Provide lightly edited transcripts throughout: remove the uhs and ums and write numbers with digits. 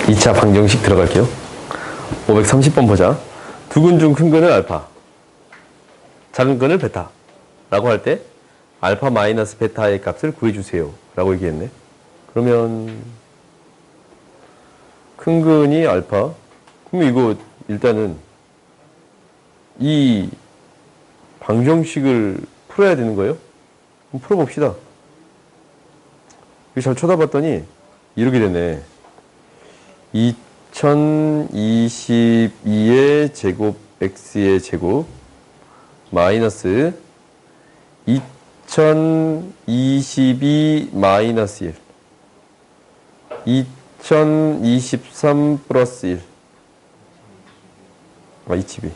2차 방정식 들어갈게요. 530번 보자. 두 근 중 큰 근을 알파, 작은 근을 베타 라고 할 때 알파 마이너스 베타의 값을 구해주세요 라고 얘기했네. 그러면 큰 근이 알파. 그럼 이거 일단은 이 방정식을 풀어야 되는 거예요? 그럼 풀어봅시다. 잘 쳐다봤더니 이렇게 되네. 2022의 제곱 x의 제곱 마이너스 2022 마이너스 1 2023 플러스 1 22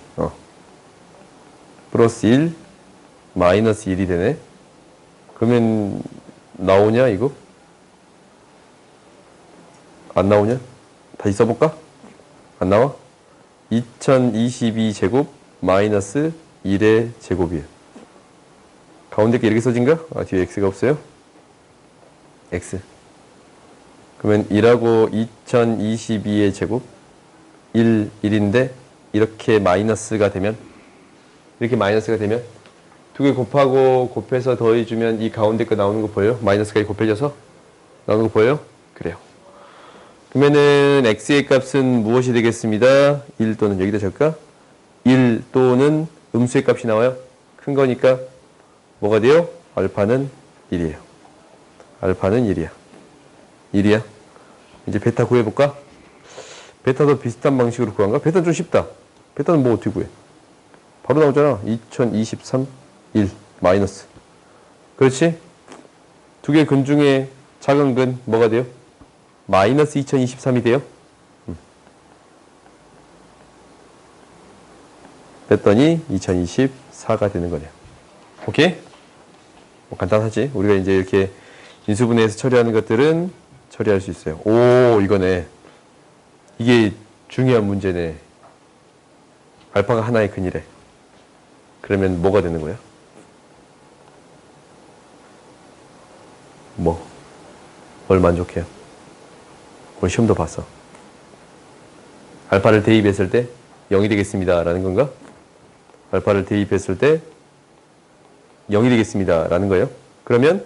플러스 1 마이너스 1이 되네. 그러면 나오냐 이거? 안 나오냐? 다시 써볼까? 안 나와? 2022 제곱 마이너스 1의 제곱이에요. 가운데 게 이렇게 써진가? 뒤에 x가 없어요? x. 그러면 1하고 2022의 제곱 1인데 이렇게 마이너스가 되면 두 개 곱하고 곱해서 더해주면 이 가운데 거 나오는 거 보여요? 마이너스가 곱해져서 나오는 거 보여요? 그래요. 그러면은 x의 값은 무엇이 되겠습니다? 1 또는 여기다 적을까? 1 또는 음수의 값이 나와요. 큰 거니까 뭐가 돼요? 알파는 1이에요. 알파는 1이야. 1이야. 이제 베타 구해볼까? 베타도 비슷한 방식으로 구한가? 베타는 좀 쉽다. 베타는 뭐 어떻게 구해? 바로 나오잖아. 2023 1 마이너스. 그렇지? 두 개 근 중에 작은 근 뭐가 돼요? 마이너스 2023이 돼요. 뺐더니 2024가 되는 거네요. 오케이? 뭐 간단하지? 우리가 이제 이렇게 인수분해에서 처리하는 것들은 처리할 수 있어요. 오, 이거네. 이게 중요한 문제네. 알파가 하나의 근이래. 그러면 뭐가 되는 거야? 뭘 만족해요? 오늘 시험도 봤어. 알파를 대입했을 때 0이 되겠습니다 라는 건가? 알파를 대입했을 때 0이 되겠습니다 라는 거예요. 그러면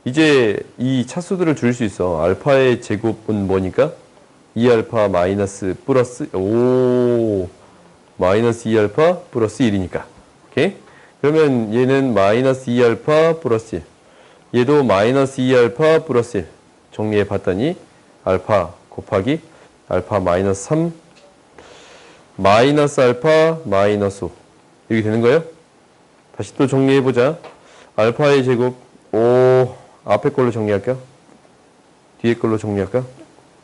이제 이 차수들을 줄일 수 있어. 알파의 제곱은 뭐니까? 2알파 마이너스 플러스 마이너스 2알파 플러스 1이니까. 오케이? 그러면 얘는 마이너스 2알파 플러스 1. 얘도 마이너스 2알파 플러스 1. 정리해 봤더니 알파 곱하기 알파 마이너스 3 마이너스 알파 마이너스 5 이렇게 되는 거예요. 다시 또 정리해 보자. 알파의 제곱 앞에 걸로 정리할까? 뒤에 걸로 정리할까?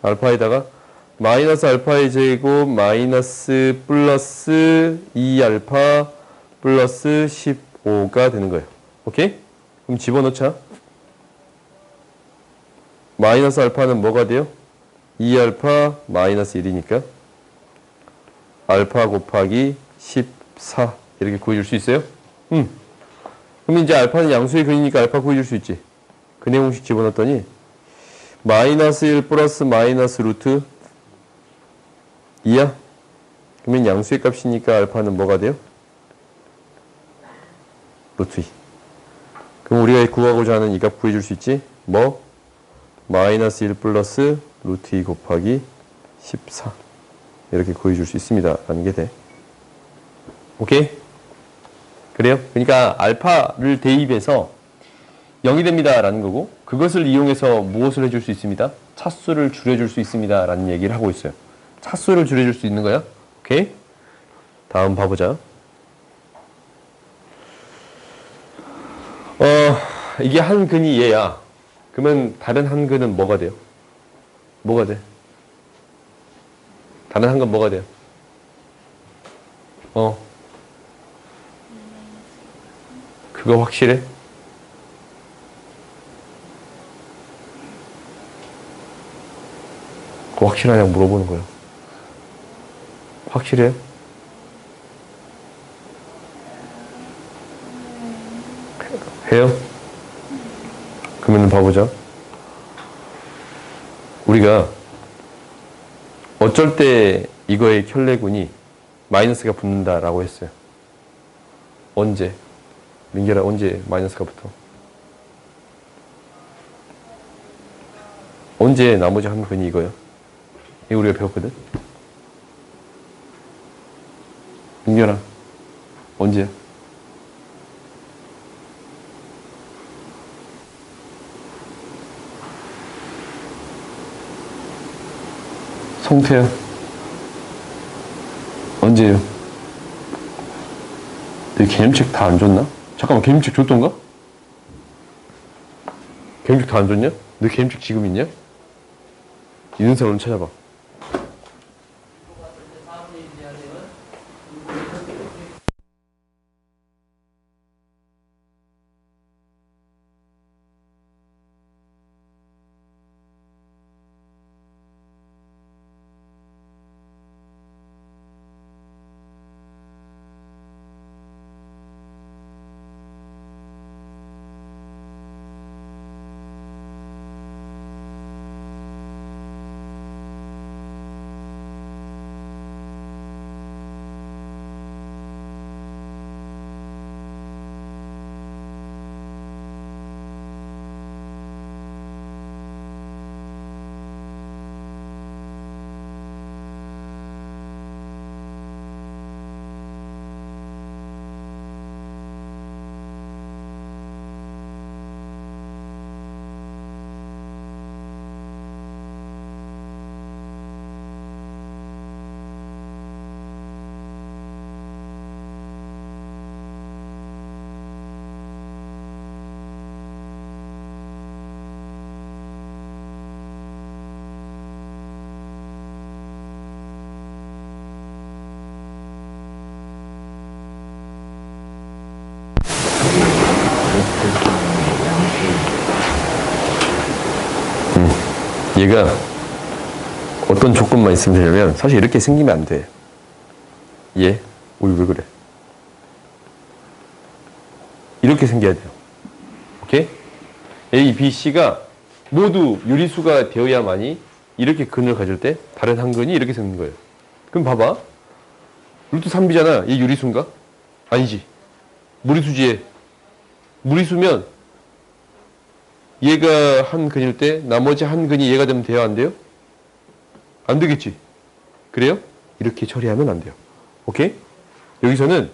알파에다가 마이너스 알파의 제곱 마이너스 플러스 2알파 플러스 15가 되는 거예요. 오케이? 그럼 집어넣자. 마이너스 알파는 뭐가 돼요? 2알파 마이너스 1이니까 알파 곱하기 14 이렇게 구해줄 수 있어요? 그럼 이제 알파는 양수의 근이니까 알파 구해줄 수 있지. 근의 공식 집어넣었더니 마이너스 1 플러스 마이너스 루트 2야? 그러면 양수의 값이니까 알파는 뭐가 돼요? 루트 2. 그럼 우리가 구하고자 하는 이 값 구해줄 수 있지? 뭐? 마이너스 1 플러스 루트 2 곱하기 14 이렇게 구해줄 수 있습니다 라는 게 돼. 오케이? 그래요? 그러니까 알파를 대입해서 0이 됩니다 라는 거고 그것을 이용해서 무엇을 해줄 수 있습니다? 차수를 줄여줄 수 있습니다 라는 얘기를 하고 있어요. 차수를 줄여줄 수 있는 거야. 오케이? 다음 봐보자. 이게 한 근이 얘야. 그러면 다른 한 근은 뭐가 돼요? 뭐가 돼? 다른 한 근 뭐가 돼요? 그거 확실해? 그거 확실하냐고 물어보는 거예요. 확실해? 해요? 그러면 봐보자. 우리가 어쩔 때 이거의 켤레군이 마이너스가 붙는다라고 했어요. 언제? 민결아, 언제 마이너스가 붙어? 언제 나머지 한 근이 이거요? 이거 우리가 배웠거든? 민결아, 언제야? 송태야, 언제요? 내 개념책 다 안 줬나? 잠깐만, 개념책 줬던가? 개념책 다 안 줬냐? 너 개념책 지금 있냐? 있는 사람 찾아봐. 얘가 어떤 조건만 있으면 되냐면 사실 이렇게 생기면 안 돼. 얘? 왜 그래? 이렇게 생겨야 돼요. 오케이? A, B, C가 모두 유리수가 되어야만이 이렇게 근을 가질 때 다른 한 근이 이렇게 생긴 거예요. 그럼 봐봐. 루트 3B잖아. 얘 유리수인가? 아니지. 무리수지 얘. 무리수면 얘가 한 근일 때 나머지 한 근이 얘가 되면 돼요? 안 돼요? 안 되겠지. 그래요? 이렇게 처리하면 안 돼요. 오케이? 여기서는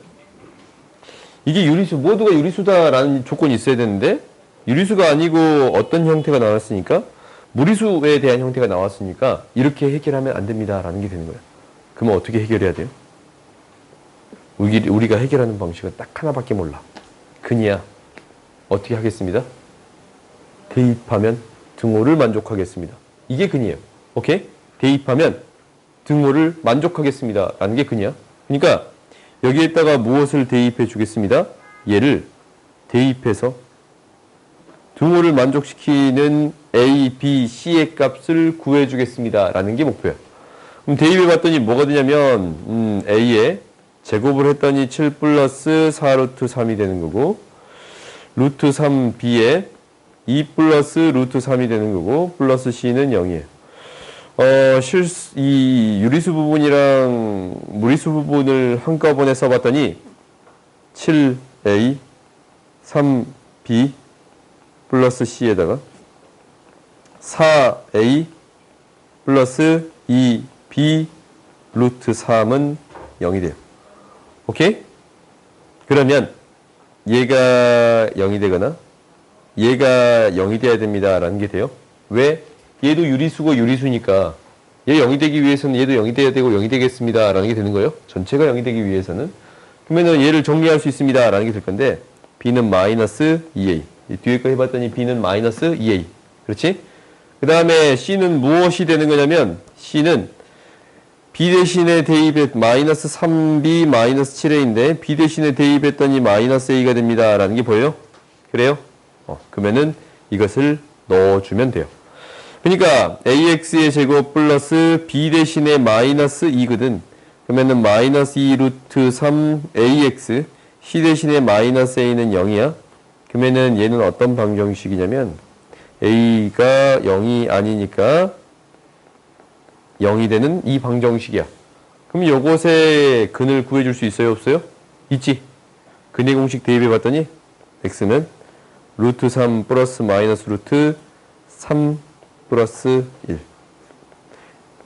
이게 유리수, 모두가 유리수다라는 조건이 있어야 되는데 유리수가 아니고 어떤 형태가 나왔으니까 무리수에 대한 형태가 나왔으니까 이렇게 해결하면 안 됩니다라는 게 되는 거예요. 그러면 어떻게 해결해야 돼요? 우리가 해결하는 방식은 딱 하나밖에 몰라. 근이야. 어떻게 하겠습니다? 대입하면 등호를 만족하겠습니다. 이게 근이에요. 오케이? 대입하면 등호를 만족하겠습니다. 라는 게 근이야. 그러니까 여기에다가 무엇을 대입해 주겠습니다. 얘를 대입해서 등호를 만족시키는 A, B, C의 값을 구해 주겠습니다. 라는 게 목표야. 그럼 대입해 봤더니 뭐가 되냐면 A에 제곱을 했더니 7 플러스 4 루트 3이 되는 거고 루트 3B에 2 플러스 루트 3이 되는 거고 플러스 C는 0이에요. 이 유리수 부분이랑 무리수 부분을 한꺼번에 써봤더니 7A 3B 플러스 C에다가 4A 플러스 2B 루트 3은 0이 돼요. 오케이? 그러면 얘가 0이 되거나 얘가 0이 돼야 됩니다. 라는 게 돼요. 왜? 얘도 유리수고 유리수니까 얘 0이 되기 위해서는 얘도 0이 돼야 되고 0이 되겠습니다. 라는 게 되는 거예요. 전체가 0이 되기 위해서는. 그러면 얘를 정리할 수 있습니다. 라는 게 될 건데 B는 마이너스 2A. 뒤에 거 해봤더니 B는 마이너스 2A. 그렇지? 그 다음에 C는 무엇이 되는 거냐면 C는 B 대신에 대입해 마이너스 3B 마이너스 7A인데 B 대신에 대입했더니 마이너스 A가 됩니다. 라는 게 보여요? 그래요? 그러면은 이것을 넣어주면 돼요. 그러니까 AX의 제곱 플러스 B 대신에 마이너스 2거든. 그러면은 마이너스 2 루트 3 AX C 대신에 마이너스 A는 0이야. 그러면은 얘는 어떤 방정식이냐면 A가 0이 아니니까 0이 되는 이 방정식이야. 그럼 요것의 근을 구해줄 수 있어요? 없어요? 있지. 근의 공식 대입해 봤더니 x는 루트 3 플러스 마이너스 루트 3 플러스 1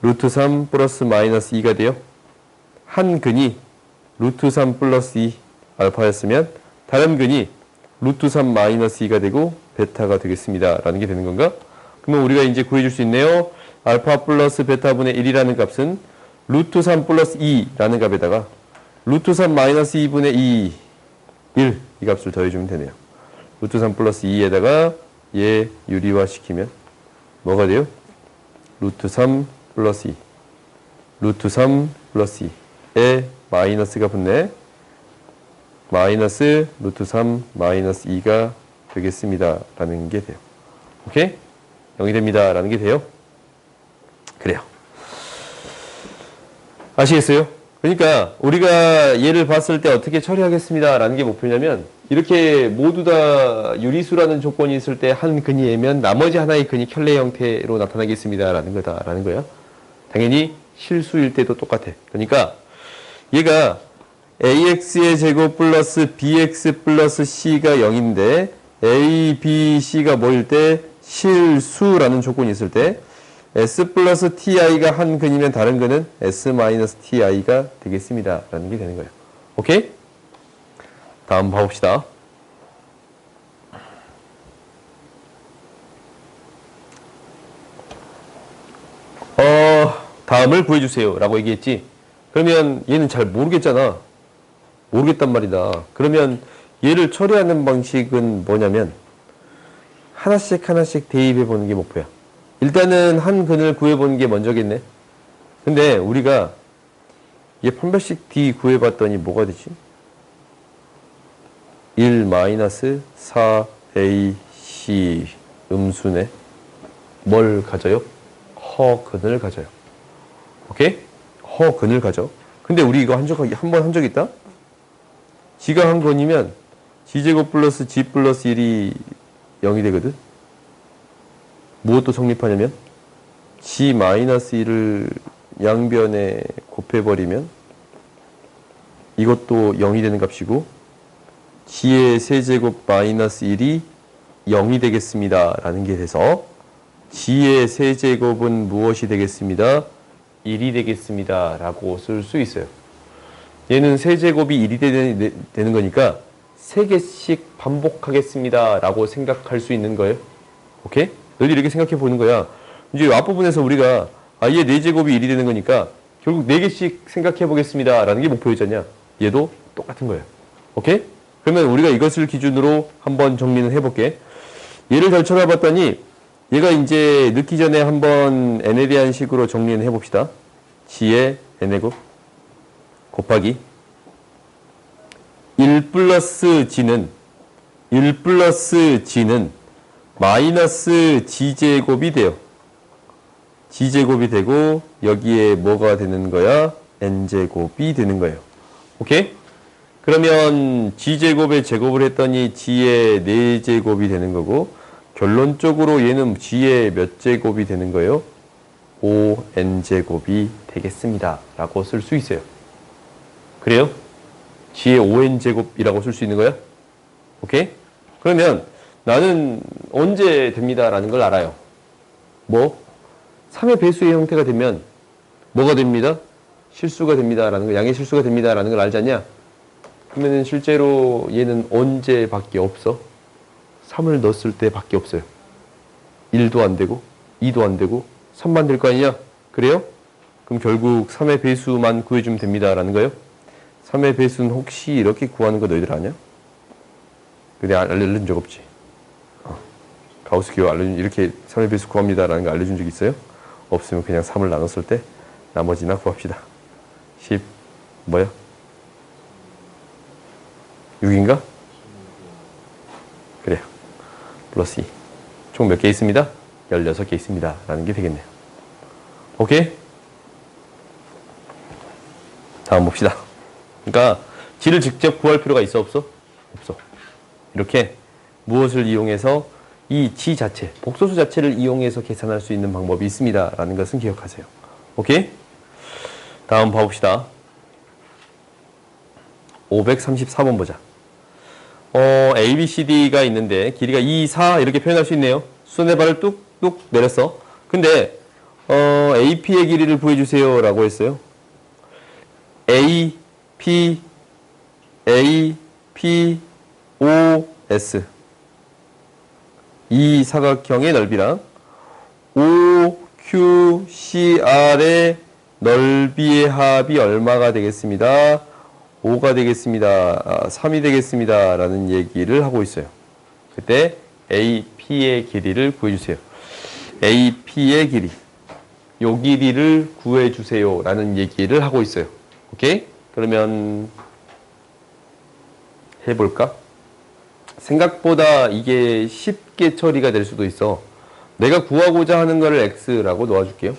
루트 3 플러스 마이너스 2가 돼요. 한 근이 루트 3 플러스 2 알파였으면 다른 근이 루트 3 마이너스 2가 되고 베타가 되겠습니다. 라는 게 되는 건가? 그러면 우리가 이제 구해줄 수 있네요. 알파 플러스 베타분의 1이라는 값은 루트 3 플러스 2라는 값에다가 루트 3 마이너스 2분의 2, 1 이 값을 더해주면 되네요. 루트 3 플러스 2에다가 얘 유리화시키면 뭐가 돼요? 루트 3 플러스 2 루트 3 플러스 2에 마이너스가 붙네. 마이너스 루트 3 마이너스 2가 되겠습니다. 라는 게 돼요. 오케이? 0이 됩니다. 라는 게 돼요. 그래요. 아시겠어요? 그러니까 우리가 얘를 봤을 때 어떻게 처리하겠습니다. 라는 게 목표냐면 이렇게 모두 다 유리수라는 조건이 있을 때 한 근이 A면 나머지 하나의 근이 켤레 형태로 나타나겠습니다. 라는 거다. 라는 거야. 당연히 실수일 때도 똑같아. 그러니까 얘가 AX의 제곱 플러스 BX 플러스 C가 0인데 A, B, C가 뭐일 때 실수라는 조건이 있을 때 S 플러스 TI가 한 근이면 다른 근은 S 마이너스 TI가 되겠습니다. 라는 게 되는 거예요. 오케이? 다음 봐봅시다. 다음을 구해주세요. 라고 얘기했지. 그러면 얘는 잘 모르겠잖아. 모르겠단 말이다. 그러면 얘를 처리하는 방식은 뭐냐면 하나씩 하나씩 대입해 보는 게 목표야. 일단은 한 근을 구해보는 게 먼저겠네. 근데 우리가 얘 판별식 D 구해봤더니 뭐가 되지? 1 마이너스 4AC 음수네. 뭘 가져요? 허근을 가져요. 오케이? 허근을 가져. 근데 우리 이거 한 번 한 적 있다? G가 한 건이면 G제곱 플러스 G 플러스 1이 0이 되거든? 무엇도 성립하냐면 G 마이너스 1을 양변에 곱해버리면 이것도 0이 되는 값이고 G의 세제곱 마이너스 1이 0이 되겠습니다. 라는 게 돼서 G의 세제곱은 무엇이 되겠습니다? 1이 되겠습니다. 라고 쓸 수 있어요. 얘는 세제곱이 1이 되는 거니까 3개씩 반복하겠습니다. 라고 생각할 수 있는 거예요. 오케이? 너희들 이렇게 생각해 보는 거야. 이제 앞부분에서 우리가 얘 4제곱이 1이 되는 거니까 결국 4개씩 생각해 보겠습니다. 라는 게 목표였잖냐. 얘도 똑같은 거예요. 오케이? 그러면 우리가 이것을 기준으로 한번 정리는 해볼게. 얘를 잘 쳐다봤더니 얘가 이제 넣기 전에 한번 n에 대한 식으로 정리는 해봅시다. g의 n의 곱 곱하기 1 플러스 g는 마이너스 g제곱이 돼요. g제곱이 되고 여기에 뭐가 되는 거야? n제곱이 되는 거예요. 오케이? 그러면 g제곱에 제곱을 했더니 g의 4제곱이 되는 거고 결론적으로 얘는 g의 몇 제곱이 되는 거예요? 5n제곱이 되겠습니다. 라고 쓸 수 있어요. 그래요? g의 5n제곱이라고 쓸 수 있는 거야? 오케이? 그러면 나는 언제 됩니다. 라는 걸 알아요. 뭐? 3의 배수의 형태가 되면 뭐가 됩니다? 실수가 됩니다. 라는 거, 양의 실수가 됩니다. 라는 걸 알잖냐? 그러면 실제로 얘는 언제밖에 없어? 3을 넣었을 때 밖에 없어요. 1도 안 되고 2도 안 되고 3만 될 거 아니냐? 그래요? 그럼 결국 3의 배수만 구해주면 됩니다. 라는 거예요. 3의 배수는 혹시 이렇게 구하는 거 너희들 아냐? 근데 알려준 적 없지. 가우스 기호 이렇게 3의 배수 구합니다. 라는 거 알려준 적 있어요? 없으면 그냥 3을 나눴을 때 나머지나 구합시다. 10 뭐야? 6인가? 그래요. 플러스 2. 총 몇 개 있습니다? 16개 있습니다. 라는 게 되겠네요. 오케이? 다음 봅시다. 그러니까 g를 직접 구할 필요가 있어 없어? 없어. 이렇게 무엇을 이용해서 이 g 자체, 복소수 자체를 이용해서 계산할 수 있는 방법이 있습니다. 라는 것은 기억하세요. 오케이? 다음 봐봅시다. 534번 보자. A, B, C, D가 있는데 길이가 2, 4 이렇게 표현할 수 있네요. 수선의 발을 뚝뚝 내렸어. 근데 AP의 길이를 구해주세요 라고 했어요. A, P, O, S 이 사각형의 넓이랑 O, Q, C, R의 넓이의 합이 얼마가 되겠습니다. 5가 되겠습니다. 3이 되겠습니다. 라는 얘기를 하고 있어요. 그때 AP의 길이를 구해주세요. AP의 길이. 요 길이를 구해주세요. 라는 얘기를 하고 있어요. 오케이? 그러면 해볼까? 생각보다 이게 쉽게 처리가 될 수도 있어. 내가 구하고자 하는 거를 X라고 놓아줄게요.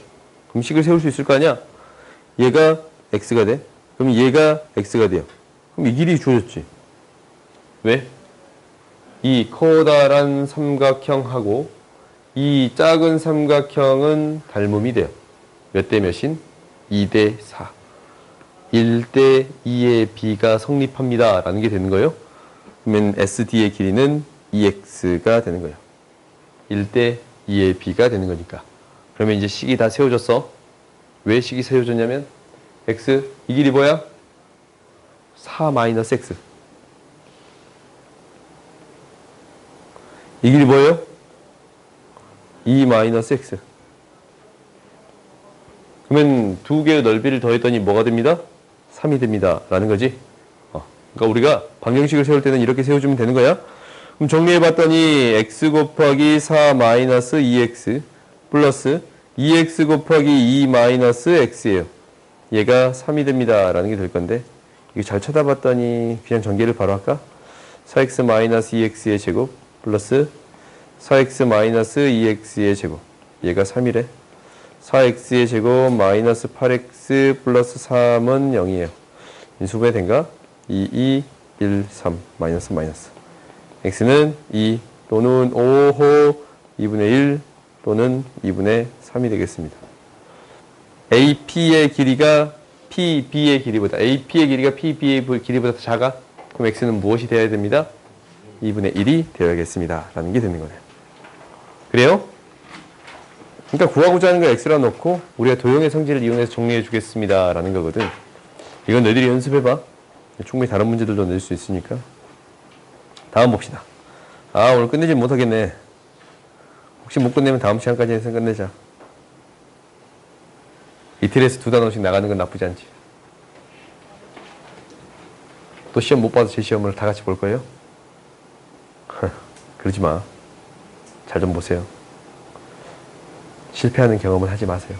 그럼 식을 세울 수 있을 거 아니야? 얘가 X가 돼. 그럼 얘가 X가 돼요. 그럼 이 길이 주어졌지. 왜? 이 커다란 삼각형하고 이 작은 삼각형은 닮음이 돼요. 몇 대 몇인? 2대 4. 1대 2의 B가 성립합니다. 라는 게 되는 거예요. 그러면 SD의 길이는 2X가 되는 거예요. 1대 2의 B가 되는 거니까. 그러면 이제 식이 다 세워졌어. 왜 식이 세워졌냐면 X, 이 길이 뭐야? 4-X. 이 길이 뭐예요? 2-X. 그러면 두 개의 넓이를 더했더니 뭐가 됩니다? 3이 됩니다. 라는 거지. 그러니까 우리가 방정식을 세울 때는 이렇게 세워주면 되는 거야. 그럼 정리해봤더니 x 곱하기 4-2x 플러스 2x 곱하기 2-x예요. 얘가 3이 됩니다. 라는 게 될 건데 이거 잘 쳐다봤더니 그냥 전개를 바로 할까? 4x-2x의 제곱 플러스 4x-2x의 제곱. 얘가 3이래. 4x의 제곱 마이너스 8x 플러스 3은 0이에요. 인수분해 된가? 2, 1, 3 마이너스 마이너스. x는 2 또는 5호 2분의 1 또는 2분의 3이 되겠습니다. AP의 길이가 PB의 길이보다 AP의 길이가 PB의 길이보다 더 작아? 그럼 x는 무엇이 되어야 됩니다? 2분의 1이 되어야겠습니다. 라는 게 되는 거네요. 그래요? 그러니까 구하고자 하는 걸 x라 놓고 우리가 도형의 성질을 이용해서 정리해 주겠습니다. 라는 거거든. 이건 너희들이 연습해봐. 충분히 다른 문제들도 낼 수 있으니까. 다음 봅시다. 오늘 끝내지 못하겠네. 혹시 못 끝내면 다음 시간까지 해서 끝내자. 이틀에서 2단원씩 나가는 건 나쁘지 않지. 또 시험 못 봐서 제 시험을 다 같이 볼 거예요? 그러지 마. 잘 좀 보세요. 실패하는 경험을 하지 마세요.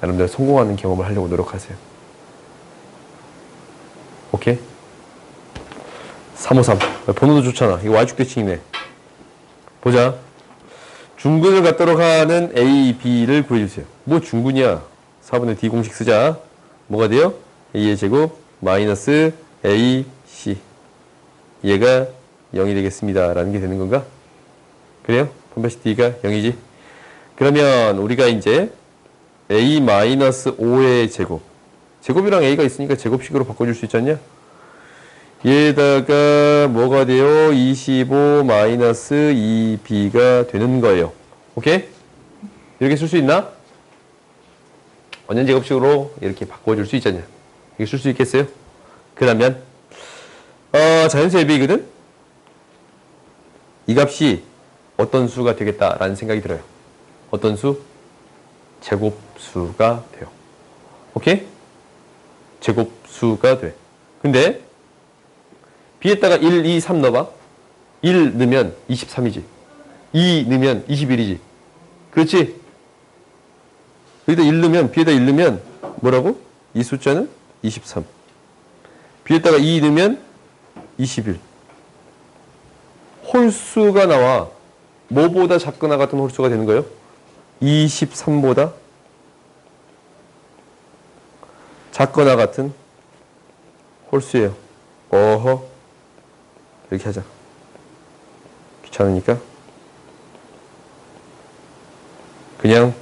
나름대로 성공하는 경험을 하려고 노력하세요. 오케이? 353. 번호도 좋잖아. 이거 Y축대칭이네. 보자. 중근을 갖도록 하는 A, B를 구해주세요. 뭐 중근이야? 4분의 D 공식 쓰자. 뭐가 돼요? A의 제곱 마이너스 A, C. 얘가 0이 되겠습니다. 라는 게 되는 건가? 그래요? 분배시 D가 0이지? 그러면 우리가 이제 A-5의 제곱. 제곱이랑 A가 있으니까 제곱식으로 바꿔줄 수 있지 않냐? 얘에다가 뭐가 돼요? 25-2B가 되는 거예요. 오케이? 이렇게 쓸 수 있나? 원년 제곱식으로 이렇게 바꿔줄 수 있잖냐? 이렇게 쓸 수 있겠어요? 그러면 자연수의 비거든? 이 값이 어떤 수가 되겠다라는 생각이 들어요. 어떤 수? 제곱수가 돼요. 오케이? 제곱수가 돼. 근데 B에다가 1, 2, 3 넣어봐. 1 넣으면 23이지. 2 넣으면 21이지. 그렇지? 여기다 1 넣으면, B에다 1 넣으면 뭐라고? 이 숫자는 23. B에다가 2 넣으면 21. 홀수가 나와. 뭐보다 작거나 같은 홀수가 되는 거예요? 23보다 작거나 같은 홀수예요. 어허. 이렇게 하자. 귀찮으니까. 그냥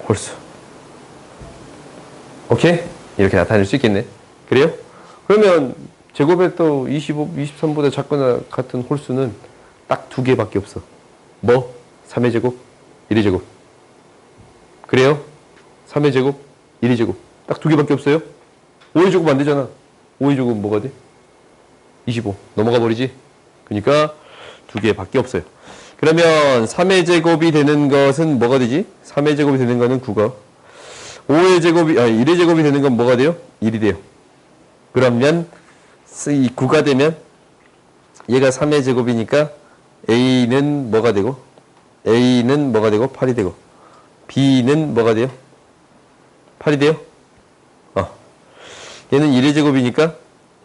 홀수. 오케이? 이렇게 나타낼 수 있겠네. 그래요? 그러면 제곱의 또 25, 23보다 작거나 같은 홀수는 딱 두 개밖에 없어. 뭐? 3의 제곱, 1의 제곱. 그래요? 3의 제곱, 1의 제곱. 딱 두 개밖에 없어요? 5의 제곱 안 되잖아. 5의 제곱 뭐가 돼? 25. 넘어가 버리지? 그러니까 두 개밖에 없어요. 그러면 3의 제곱이 되는 것은 뭐가 되지? 3의 제곱이 되는 거는 9가. 1의 제곱이 되는 건 뭐가 돼요? 1이 돼요. 그러면 이 9가 되면 얘가 3의 제곱이니까 A는 뭐가 되고 A는 뭐가 되고 8이 되고 B는 뭐가 돼요? 8이 돼요? 얘는 1의 제곱이니까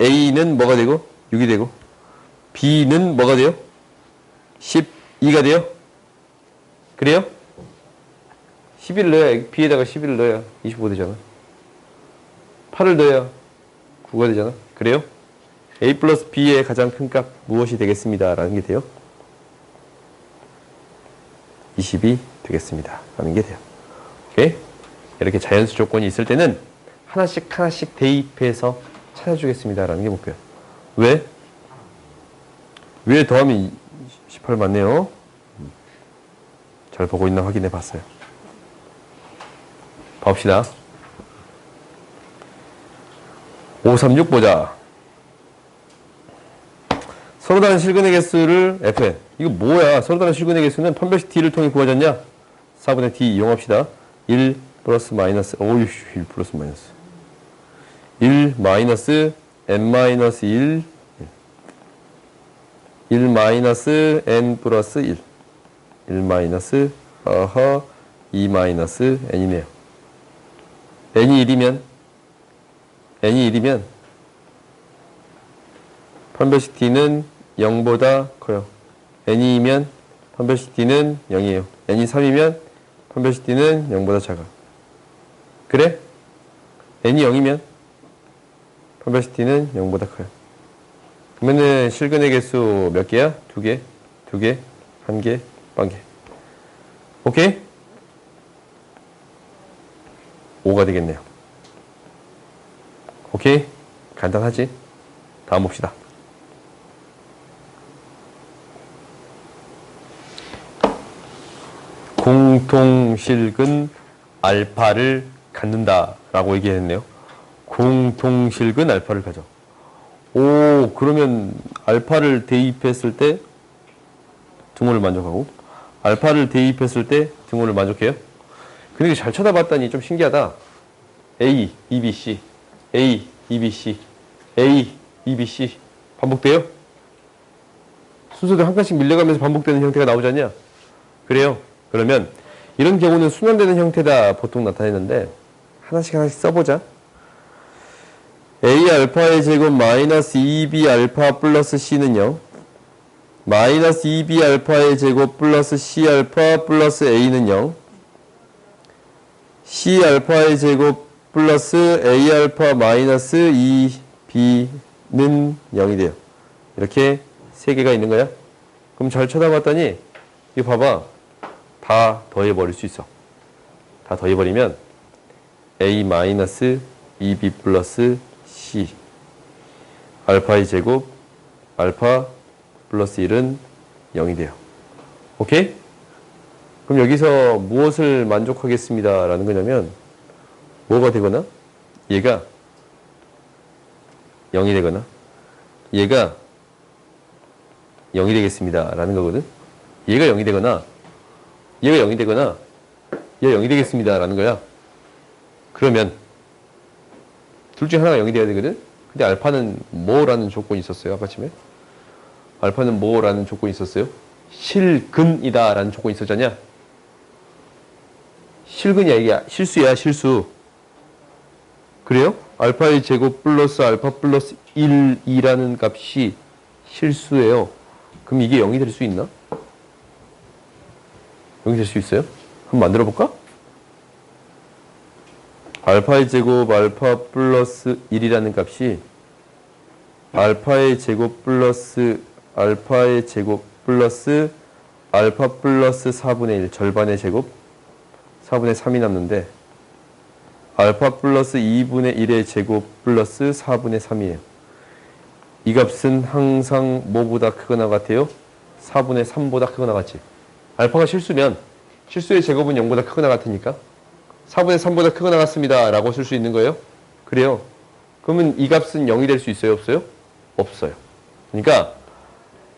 A는 뭐가 되고 6이 되고 B는 뭐가 돼요? 12가 돼요? 그래요? 11을 넣어야 B에다가 11을 넣어야 25 되잖아. 8을 넣어야 9가 되잖아. 그래요? A 플러스 B의 가장 큰 값 무엇이 되겠습니다. 라는 게 돼요. 20이 되겠습니다. 라는 게 돼요. 오케이? 이렇게 자연수 조건이 있을 때는 하나씩 대입해서 찾아주겠습니다. 라는 게 목표야. 왜? 왜 더하면 18 맞네요. 잘 보고 있나 확인해 봤어요. 봅시다. 536 보자. 서로 다른 실근의 개수를 Fn. 이거 뭐야? 서로 다른 실근의 개수는 판별식 D를 통해 구해졌냐? 4분의 D 이용합시다. 1 플러스 마이너스, 1 플러스 마이너스. 1 마이너스 n 마이너스 1, 1 마이너스 n 플러스 1. 1 마이너스, 2 마이너스 n이네요. n이 1이면 판별식 D는 0보다 커요. n이 2면 판별식 D는 0이에요. n이 3이면 판별식 D는 0보다 작아. 그래? n이 0이면 판별식 D는 0보다 커요. 그러면은 실근의 개수 몇 개야? 2개, 2개, 1개, 1개. 오케이? 5가 되겠네요. 오케이? 간단하지? 다음 봅시다. 공통실근 알파를 갖는다 라고 얘기했네요. 공통실근 알파를 가져. 오, 그러면 알파를 대입했을 때 등호를 만족하고 알파를 대입했을 때 등호를 만족해요? 근데 잘 쳐다봤더니 좀 신기하다. A, B, B, C, A, B, B, C, A, B, B, C 반복돼요? 순서대로 한 칸씩 밀려가면서 반복되는 형태가 나오지 않냐? 그래요. 그러면 이런 경우는 순환되는 형태다 보통 나타내는데 하나씩 써보자. A 알파의 제곱 마이너스 2B 알파 플러스 C는요. 마이너스 2B 알파의 제곱 플러스 C 알파 플러스 A는 0. C 알파의 제곱 플러스 A 알파 마이너스 2B는 0이 돼요. 이렇게 세 개가 있는 거야. 그럼 잘 쳐다봤더니 이거 봐봐. 다 더해버릴 수 있어. 다 더해버리면 A 마이너스 2B 플러스 C 알파의 제곱 알파 플러스 1은 0이 돼요. 오케이? 그럼 여기서 무엇을 만족하겠습니다. 라는 거냐면 뭐가 되거나 얘가 0이 되거나 얘가 0이 되겠습니다. 라는 거거든. 얘가 0이 되거나 얘가 0이 되거나 얘가 0이 되겠습니다. 라는 거야. 그러면 둘 중에 하나가 0이 돼야 되거든. 근데 알파는 뭐라는 조건이 있었어요. 아까쯤에. 알파는 뭐라는 조건이 있었어요. 실근이다 라는 조건이 있었잖냐. 실근이야. 이게 실수야. 실수. 그래요? 알파의 제곱 플러스 알파 플러스 1이라는 값이 실수예요. 그럼 이게 0이 될 수 있나? 0이 될 수 있어요? 한번 만들어 볼까? 알파의 제곱 알파 플러스 1이라는 값이 알파의 제곱 플러스 알파의 제곱 플러스 알파 플러스 4분의 1 절반의 제곱 4분의 3이 남는데 알파 플러스 2분의 1의 제곱 플러스 4분의 3이에요. 이 값은 항상 뭐보다 크거나 같아요? 4분의 3보다 크거나 같지. 알파가 실수면 실수의 제곱은 0보다 크거나 같으니까 4분의 3보다 크거나 같습니다 라고 쓸 수 있는 거예요. 그래요. 그러면 이 값은 0이 될 수 있어요? 없어요? 없어요. 그러니까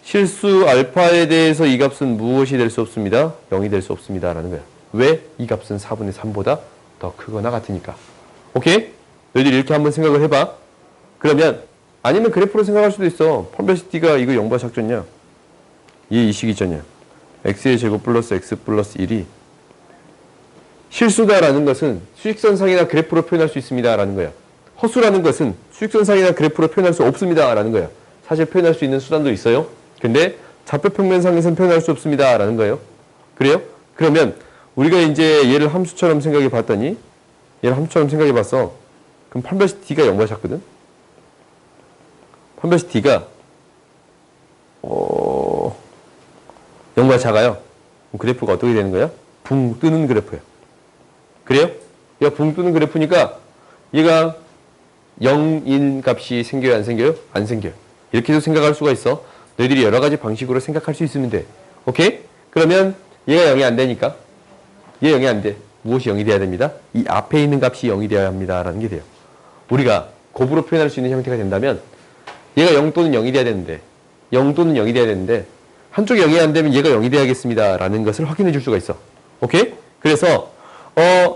실수 알파에 대해서 이 값은 무엇이 될 수 없습니다. 0이 될 수 없습니다 라는 거예요. 왜? 이 값은 4분의 3보다 더 크거나 같으니까. 오케이? 너희들 이렇게 한번 생각을 해봐. 그러면 아니면 그래프로 생각할 수도 있어. 판별식 이거 0보다 작졌냐? 얘 이 식이잖냐? x의 제곱 플러스 x 플러스 1이 실수다라는 것은 수직선상이나 그래프로 표현할 수 있습니다 라는 거야. 허수라는 것은 수직선상이나 그래프로 표현할 수 없습니다 라는 거야. 사실 표현할 수 있는 수단도 있어요. 근데 좌표평면상에서는 표현할 수 없습니다 라는 거예요. 그래요? 그러면 우리가 이제 얘를 함수처럼 생각해 봤더니 얘를 함수처럼 생각해 봤어. 그럼 판별식 d가 0보다 작거든? 판별식 d가 0보다 작아요. 그럼 그래프가 어떻게 되는 거야? 붕 뜨는 그래프예요. 그래요? 얘가 붕 뜨는 그래프니까 얘가 0인 값이 생겨요? 안 생겨요? 안 생겨요. 이렇게도 생각할 수가 있어. 너희들이 여러 가지 방식으로 생각할 수 있으면 돼. 오케이? 그러면 얘가 0이 안 되니까 얘 0이 안 돼. 무엇이 0이 돼야 됩니다? 이 앞에 있는 값이 0이 되어야 합니다 라는 게 돼요. 우리가 곱으로 표현할 수 있는 형태가 된다면 얘가 0 또는 0이 돼야 되는데 0 또는 0이 돼야 되는데 한쪽이 0이 안 되면 얘가 0이 돼야겠습니다 라는 것을 확인해 줄 수가 있어. 오케이? 그래서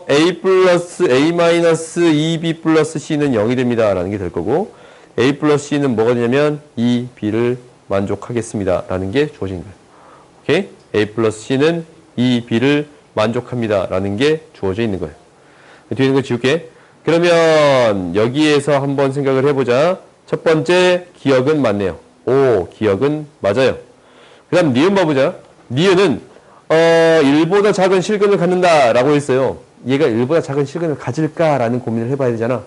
a 플러스 a 마이너스 2b 플러스 c는 0이 됩니다 라는 게 될 거고 a 플러스 c는 뭐가 되냐면 2b를 만족하겠습니다 라는 게 주어진 거예요. 오케이? a 플러스 c는 2b를 만족합니다 라는 게 주어져 있는 거예요. 뒤에 있는 거 지울게. 그러면 여기에서 한번 생각을 해보자. 첫 번째 기억은 맞네요. 오, 기억은 맞아요. 그 다음 니은 봐보자. 니은은 1보다 작은 실근을 갖는다 라고 했어요. 얘가 1보다 작은 실근을 가질까 라는 고민을 해봐야 되잖아.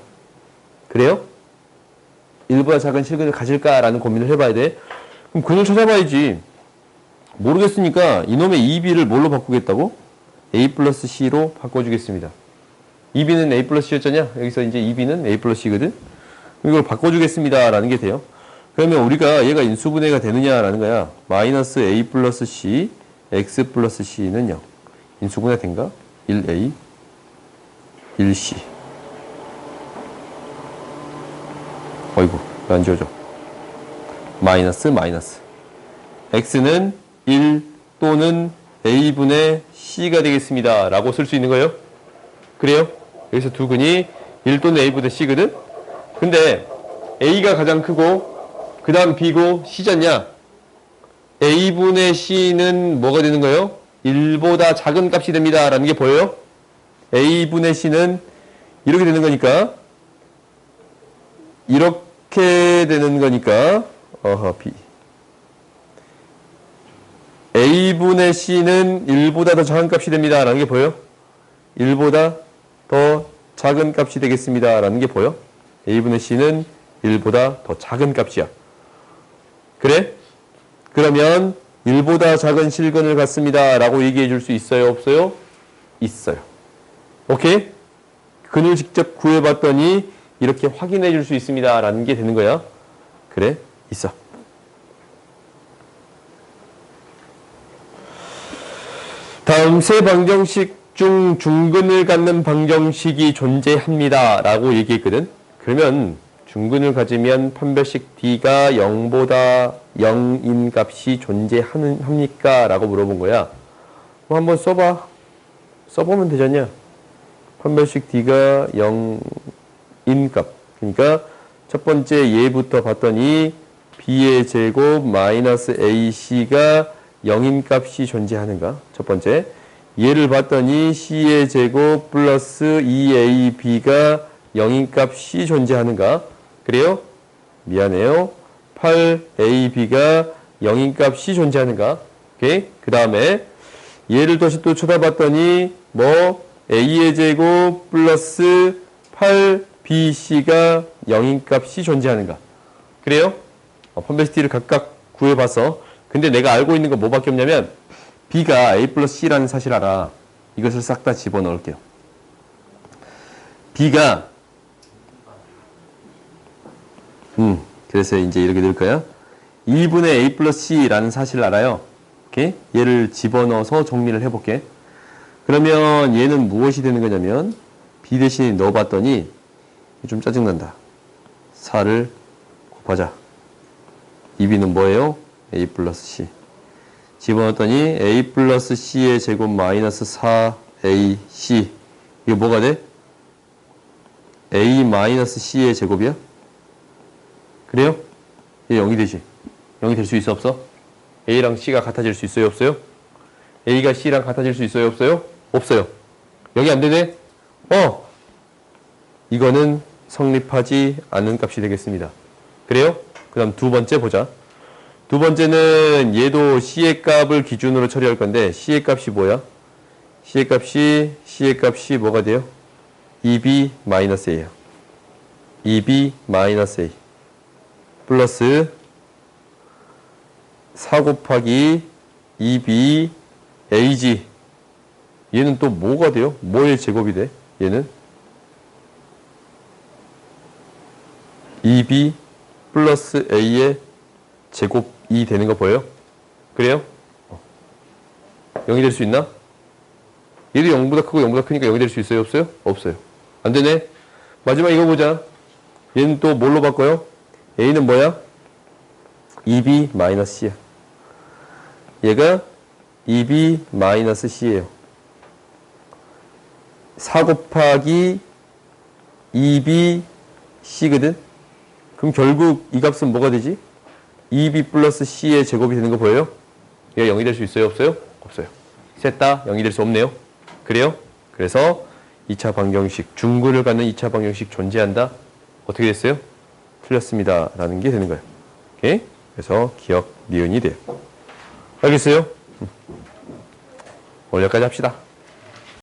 그래요? 1보다 작은 실근을 가질까 라는 고민을 해봐야 돼. 그럼 근을 찾아봐야지. 모르겠으니까 이놈의 2b를 뭘로 바꾸겠다고? a 플러스 c로 바꿔주겠습니다. 2b는 a 플러스 c였잖냐? 여기서 이제 2b는 a 플러스 c거든? 이걸 바꿔주겠습니다 라는 게 돼요. 그러면 우리가 얘가 인수분해가 되느냐라는 거야. 마이너스 a 플러스 c, x 플러스 c는 0. 인수분해 된가? 1a, 1c. 어이구, 왜 안 지워져? 마이너스, 마이너스. x는 1 또는 a분의 c가 되겠습니다 라고 쓸 수 있는 거예요. 그래요? 여기서 두 근이 1 또는 a분의 c거든? 근데 a가 가장 크고 그 다음 b고 c잖냐? a분의 c는 뭐가 되는 거예요? 1보다 작은 값이 됩니다 라는 게 보여요? a분의 c는 이렇게 되는 거니까 이렇게 되는 거니까 b a분의 c는 1보다 더 작은 값이 됩니다 라는 게 보여? 1보다 더 작은 값이 되겠습니다 라는 게 보여? a분의 c는 1보다 더 작은 값이야. 그래? 그러면 1보다 작은 실근을 갖습니다 라고 얘기해 줄 수 있어요? 없어요? 있어요. 오케이? 근을 직접 구해봤더니 이렇게 확인해 줄 수 있습니다 라는 게 되는 거야. 그래? 있어. 다음 세 방정식 중 중근을 갖는 방정식이 존재합니다 라고 얘기했거든. 그러면 중근을 가지면 판별식 d가 0보다 0인 값이 존재합니까? 라고 물어본 거야. 뭐 한번 써봐. 써보면 되잖냐. 판별식 d가 0인 값. 그러니까 첫 번째 얘부터 봤더니 b의 제곱 마이너스 ac가 0인 값이 존재하는가? 첫 번째. 얘를 봤더니 c의 제곱 플러스 2ab가 0인 값이 존재하는가? 그래요? 미안해요. 8ab가 0인 값이 존재하는가? 오케이? 그 다음에 얘를 다시 또 쳐다봤더니 뭐 a의 제곱 플러스 8bc가 0인 값이 존재하는가? 그래요? 판별식 d를 각각 구해봤어. 근데 내가 알고 있는 거 뭐밖에 없냐면 b가 a 플러스 c라는 사실 알아. 이것을 싹 다 집어넣을게요. B가 그래서 이제 이렇게 될 거야. 1분의 A 플러스 C라는 사실을 알아요. 오케이? 얘를 집어넣어서 정리를 해볼게. 그러면 얘는 무엇이 되는 거냐면 B 대신에 넣어봤더니 좀 짜증난다. 4를 곱하자. 2B는 뭐예요? A 플러스 C. 집어넣었더니 A 플러스 C의 제곱 마이너스 4AC. 이게 뭐가 돼? A 마이너스 C의 제곱이야? 그래요? 얘 0이 되지. 0이 될 수 있어, 없어? A랑 C가 같아질 수 있어요, 없어요? A가 C랑 같아질 수 있어요, 없어요? 없어요. 0이 안 되네? 이거는 성립하지 않는 값이 되겠습니다. 그래요? 그 다음 두 번째 보자. 두 번째는 얘도 C의 값을 기준으로 처리할 건데 C의 값이 뭐야? C의 값이 뭐가 돼요? 2B-A야. 2B-A 플러스 4 곱하기 2BAG. 얘는 또 뭐가 돼요? 뭐의 제곱이 돼? 얘는 2B 플러스 A의 제곱이 되는 거 보여요? 그래요? 0이 될 수 있나? 얘도 0보다 크고 0보다 크니까 0이 될 수 있어요? 없어요? 없어요. 안 되네? 마지막 이거 보자. 얘는 또 뭘로 바꿔요? A는 뭐야? 2B-C야. 얘가 2B-C예요. 4 곱하기 2BC거든? 그럼 결국 이 값은 뭐가 되지? 2B 플러스 C의 제곱이 되는 거 보여요? 얘가 0이 될 수 있어요? 없어요? 없어요. 셋 다 0이 될 수 없네요. 그래요? 그래서 2차 방정식, 중근을 갖는 2차 방정식 존재한다? 어떻게 됐어요? 틀렸습니다. 라는 게 되는 거예요. 오케이? 그래서 기억, 니은이 돼요. 알겠어요? 오늘 여기까지 합시다.